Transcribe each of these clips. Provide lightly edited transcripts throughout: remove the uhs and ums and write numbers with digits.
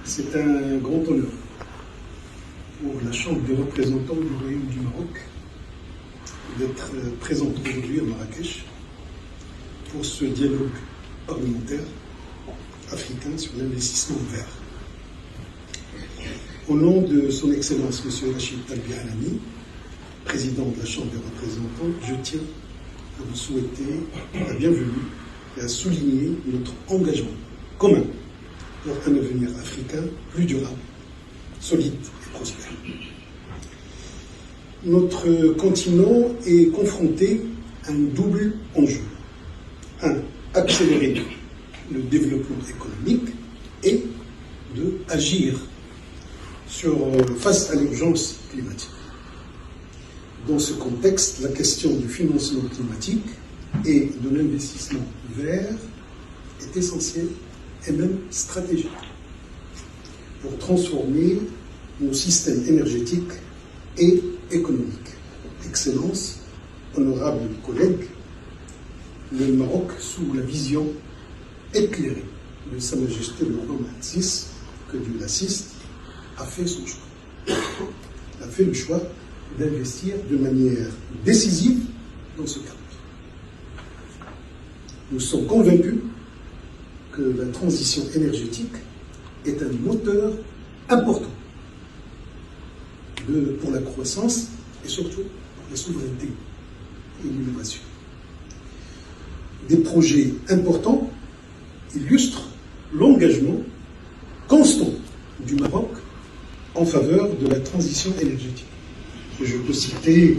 C'est un grand honneur pour la Chambre des représentants du Royaume du Maroc d'être présente aujourd'hui à Marrakech pour ce dialogue parlementaire africain sur l'investissement vert. Au nom de son Excellence M. Rachid Talbi Alami, président de la Chambre des représentants, je tiens à vous souhaiter la bienvenue et à souligner notre engagement commun pour un avenir africain plus durable, solide et prospère. Notre continent est confronté à un double enjeu. Un, accélérer le développement économique et deux, agir face à l'urgence climatique. Dans ce contexte, la question du financement climatique et de l'investissement vert est essentielle et même stratégique pour transformer nos systèmes énergétiques et économiques. Excellence, honorables collègues, le Maroc, sous la vision éclairée de Sa Majesté le roi Mohammed VI, que Dieu l'assiste, a fait son choix. A fait le choix d'investir de manière décisive dans ce cadre. Nous sommes convaincus que la transition énergétique est un moteur important pour la croissance et surtout pour la souveraineté et l'innovation. Des projets importants illustrent l'engagement constant du Maroc en faveur de la transition énergétique. Je peux citer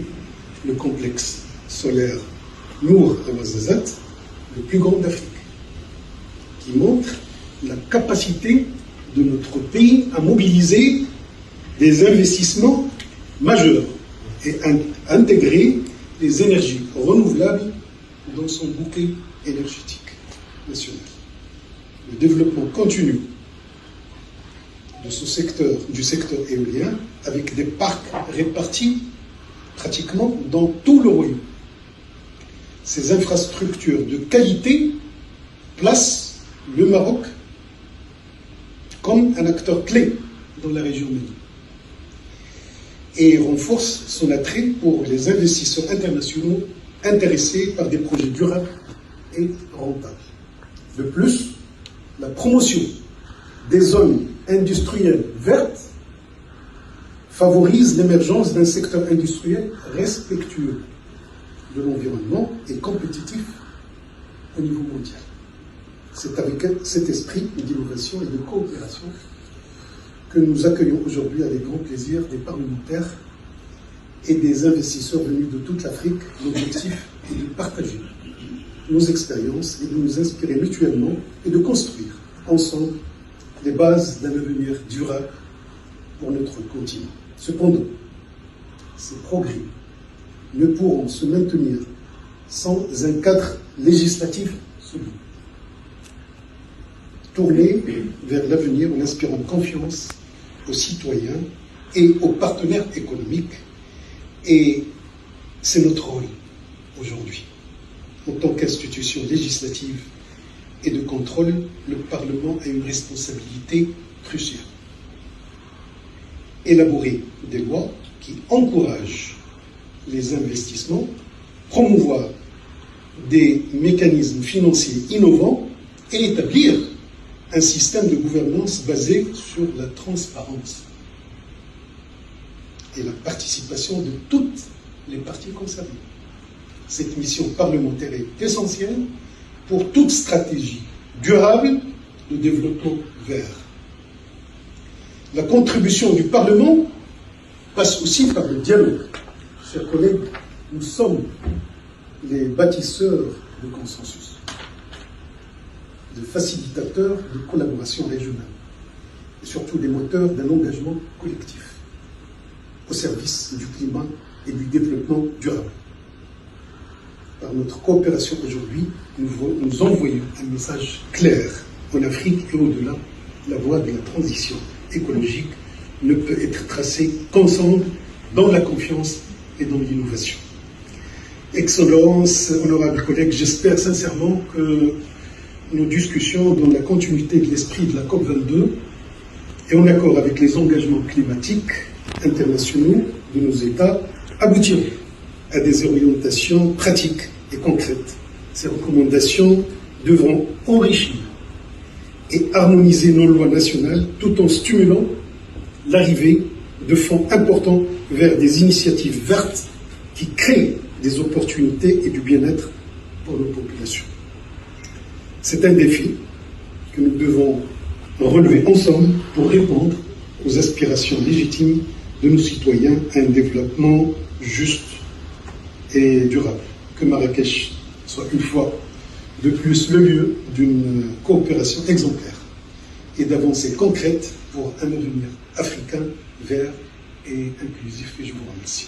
le complexe solaire Nour Ouazzazate, le plus grand d'Afrique, qui montre la capacité de notre pays à mobiliser des investissements majeurs et à intégrer les énergies renouvelables dans son bouquet énergétique national. Le développement continu de du secteur éolien, avec des parcs répartis pratiquement dans tout le royaume. Ces infrastructures de qualité placent le Maroc comme un acteur clé dans la région Méditerranée et renforce son attrait pour les investisseurs internationaux intéressés par des projets durables et rentables. De plus, la promotion des zones industrielles vertes favorise l'émergence d'un secteur industriel respectueux de l'environnement et compétitif au niveau mondial. C'est avec cet esprit d'innovation et de coopération que nous accueillons aujourd'hui avec grand plaisir des parlementaires et des investisseurs venus de toute l'Afrique. L'objectif est de partager nos expériences et de nous inspirer mutuellement et de construire ensemble les bases d'un avenir durable pour notre continent. Cependant, ces progrès ne pourront se maintenir sans un cadre législatif solide. Tourné vers l'avenir en inspirant confiance aux citoyens et aux partenaires économiques. Et c'est notre rôle aujourd'hui. En tant qu'institution législative et de contrôle, le Parlement a une responsabilité cruciale. Élaborer des lois qui encouragent les investissements, promouvoir des mécanismes financiers innovants et établir un système de gouvernance basé sur la transparence et la participation de toutes les parties concernées. Cette mission parlementaire est essentielle pour toute stratégie durable de développement vert. La contribution du Parlement passe aussi par le dialogue. Chers collègues, nous sommes les bâtisseurs de consensus, de facilitateurs de collaboration régionale et surtout des moteurs d'un engagement collectif au service du climat et du développement durable. Par notre coopération aujourd'hui, nous envoyons un message clair en Afrique et au-delà. La voie de la transition écologique ne peut être tracée qu'ensemble dans la confiance et dans l'innovation. Excellences, honorables collègues, j'espère sincèrement que nos discussions dans la continuité de l'esprit de la COP22 et en accord avec les engagements climatiques internationaux de nos États, aboutiront à des orientations pratiques et concrètes. Ces recommandations devront enrichir et harmoniser nos lois nationales tout en stimulant l'arrivée de fonds importants vers des initiatives vertes qui créent des opportunités et du bien-être pour nos populations. C'est un défi que nous devons relever ensemble pour répondre aux aspirations légitimes de nos citoyens à un développement juste et durable. Que Marrakech soit une fois de plus le lieu d'une coopération exemplaire et d'avancées concrètes pour un avenir africain vert et inclusif. Et je vous remercie.